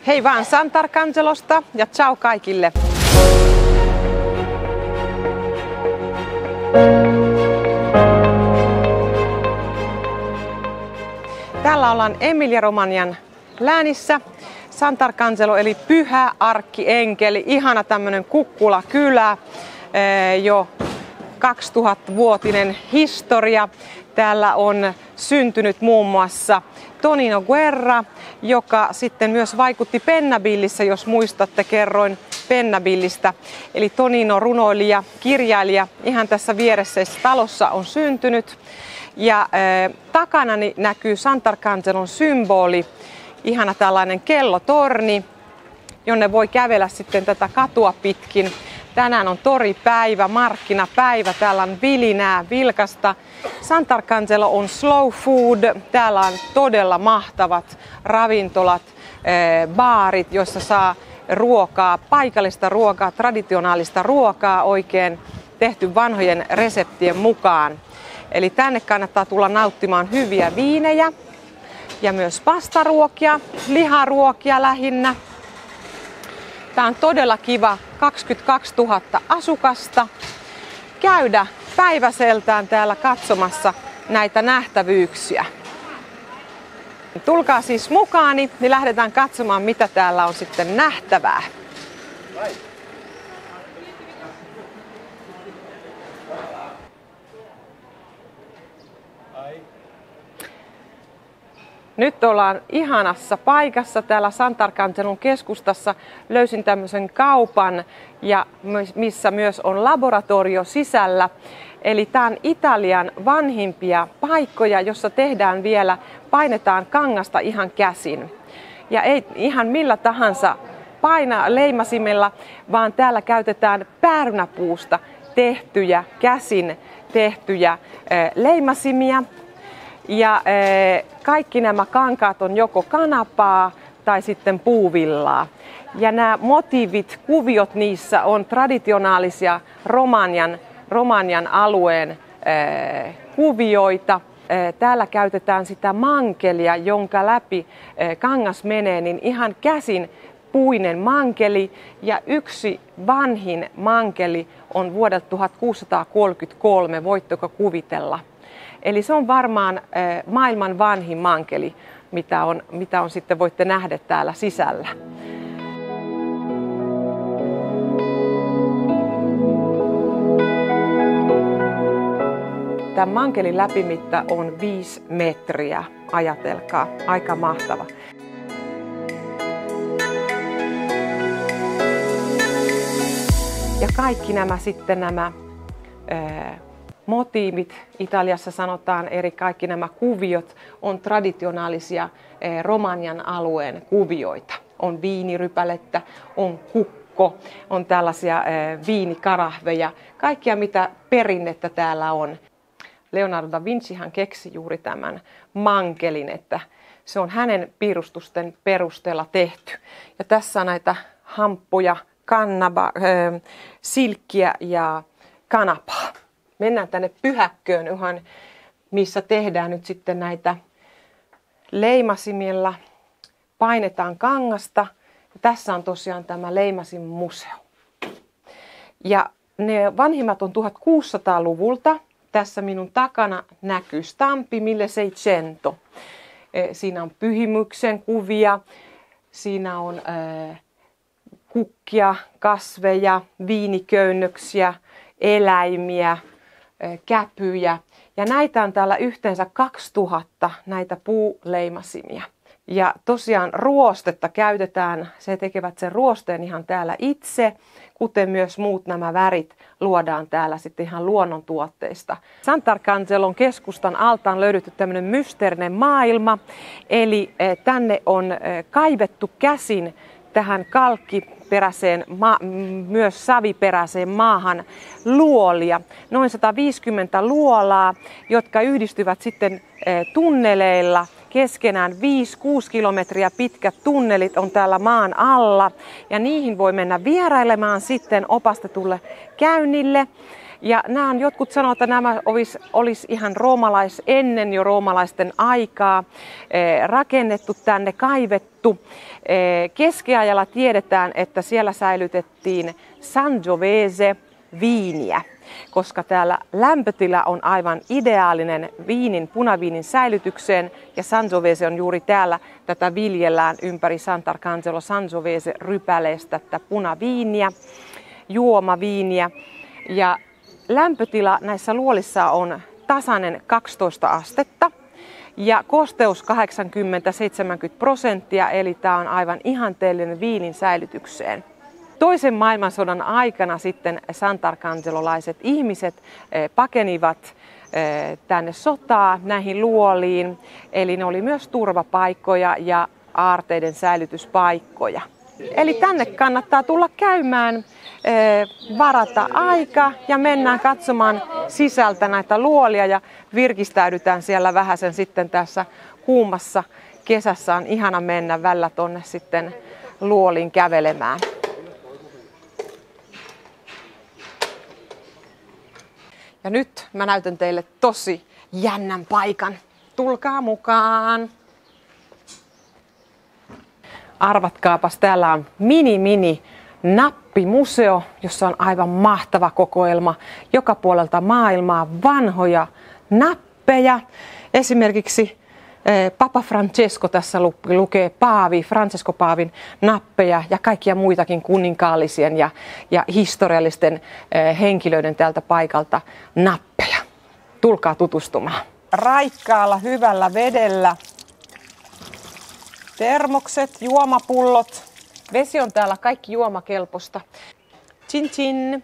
Hei vaan Sant'Arcangelosta ja ciao kaikille! Täällä ollaan Emilia-Romagnan läänissä. Sant'Arcangelo eli pyhä arkkienkeli, ihana tämmönen kukkulakylä, jo 2000-vuotinen historia. Täällä on syntynyt muun muassa Tonino Guerra, joka sitten myös vaikutti Pennabillissä, jos muistatte, kerroin Pennabillistä. Eli Tonino, runoilija, kirjailija, ihan tässä vieressäisessä talossa on syntynyt. Ja takanani näkyy Sant'Arcangelon symboli, ihana tällainen kellotorni, jonne voi kävellä sitten tätä katua pitkin. Tänään on toripäivä, markkinapäivä, täällä on vilinää, vilkasta. Sant'Arcangelo on slow food, täällä on todella mahtavat ravintolat, baarit, joissa saa ruokaa, paikallista ruokaa, traditionaalista ruokaa oikein tehty vanhojen reseptien mukaan. Eli tänne kannattaa tulla nauttimaan hyviä viinejä ja myös pastaruokia, liharuokia lähinnä. Tämä on todella kiva, 22 000 asukasta, käydä päiväseltään täällä katsomassa näitä nähtävyyksiä. Tulkaa siis mukaani, niin lähdetään katsomaan, mitä täällä on sitten nähtävää. Nyt ollaan ihanassa paikassa täällä Sant'Arcangelon keskustassa. Löysin tämmöisen kaupan, ja missä myös on laboratorio sisällä. Eli tämä on Italian vanhimpia paikkoja, jossa tehdään vielä, painetaan kangasta ihan käsin. Ja ei ihan millä tahansa leimasimella, vaan täällä käytetään päärynäpuusta tehtyjä, käsin tehtyjä leimasimia. Ja kaikki nämä kankaat on joko kanapaa tai sitten puuvillaa. Ja nämä motiivit, kuviot niissä on traditionaalisia Romagnan alueen kuvioita. Täällä käytetään sitä mankelia, jonka läpi kangas menee, niin ihan käsin puinen mankeli. Ja yksi vanhin mankeli on vuodelta 1633, voitteko kuvitella? Eli se on varmaan maailman vanhin mankeli, mitä on sitten voitte nähdä täällä sisällä. Tämän mankelin läpimitta on 5 metriä, ajatelkaa, aika mahtava. Ja kaikki nämä sitten motiivit, Italiassa sanotaan kaikki nämä kuviot, on traditionaalisia Romagnan alueen kuvioita. On viinirypälettä, on kukko, on tällaisia viinikarahveja, kaikkia mitä perinnettä täällä on. Leonardo da Vincihan keksi juuri tämän mankelin, että se on hänen piirustusten perusteella tehty. Ja tässä on näitä hamppuja, silkkiä ja kanapaa. Mennään tänne pyhäkköön, missä tehdään nyt sitten näitä leimasimilla, painetaan kangasta. Ja tässä on tosiaan tämä leimasinmuseo. Ja ne vanhimmat on 1600-luvulta. Tässä minun takana näkyy stampi 1600. Siinä on pyhimyksen kuvia, siinä on kukkia, kasveja, viiniköynnöksiä, eläimiä, käpyjä. Ja näitä on täällä yhteensä 2000 näitä puuleimasimia. Ja tosiaan ruostetta käytetään, se tekevät sen ruosteen ihan täällä itse, kuten myös muut nämä värit luodaan täällä sitten ihan luonnontuotteista. Sant'Arcangelon keskustan alta on löydetty tämmöinen mysteerinen maailma, eli tänne on kaivettu käsin tähän kalkkiperäiseen, myös saviperäiseen maahan luolia. Noin 150 luolaa, jotka yhdistyvät sitten tunneleilla keskenään. 5-6 kilometriä pitkät tunnelit on täällä maan alla ja niihin voi mennä vierailemaan sitten opastetulle käynnille. Ja jotkut sanoo, että nämä olisi ihan ennen jo roomalaisten aikaa rakennettu tänne, kaivettu. Keskiajalla tiedetään, että siellä säilytettiin Sangiovese viiniä, koska täällä lämpötila on aivan ideaalinen punaviinin säilytykseen, ja Sangiovese on juuri täällä, tätä viljellään ympäri Sant'Arcangelo Sangiovese rypäleestä tätä punaviiniä, juomaviiniä, ja lämpötila näissä luolissa on tasainen 12 astetta ja kosteus 80-70%, eli tämä on aivan ihanteellinen viinin säilytykseen. Toisen maailmansodan aikana sitten sant'Arcangelolaiset ihmiset pakenivat tänne sotaa näihin luoliin, eli ne oli myös turvapaikkoja ja aarteiden säilytyspaikkoja. Eli tänne kannattaa tulla käymään, varata aika ja mennään katsomaan sisältä näitä luolia ja virkistäydytään siellä vähäsen sitten tässä kuumassa kesässä. On ihana mennä välillä tonne sitten luoliin kävelemään. Ja nyt mä näytän teille tosi jännän paikan. Tulkaa mukaan! Arvatkaapas, täällä on mini nappimuseo, jossa on aivan mahtava kokoelma joka puolelta maailmaa vanhoja nappeja. Esimerkiksi Papa Francesco tässä lukee Francesco Paavin nappeja ja kaikkia muitakin kuninkaallisen ja historiallisten henkilöiden tältä paikalta nappeja. Tulkaa tutustumaan. Raikkaalla hyvällä vedellä termokset, juomapullot. Vesi on täällä kaikki juomakelpoista. Chin chin!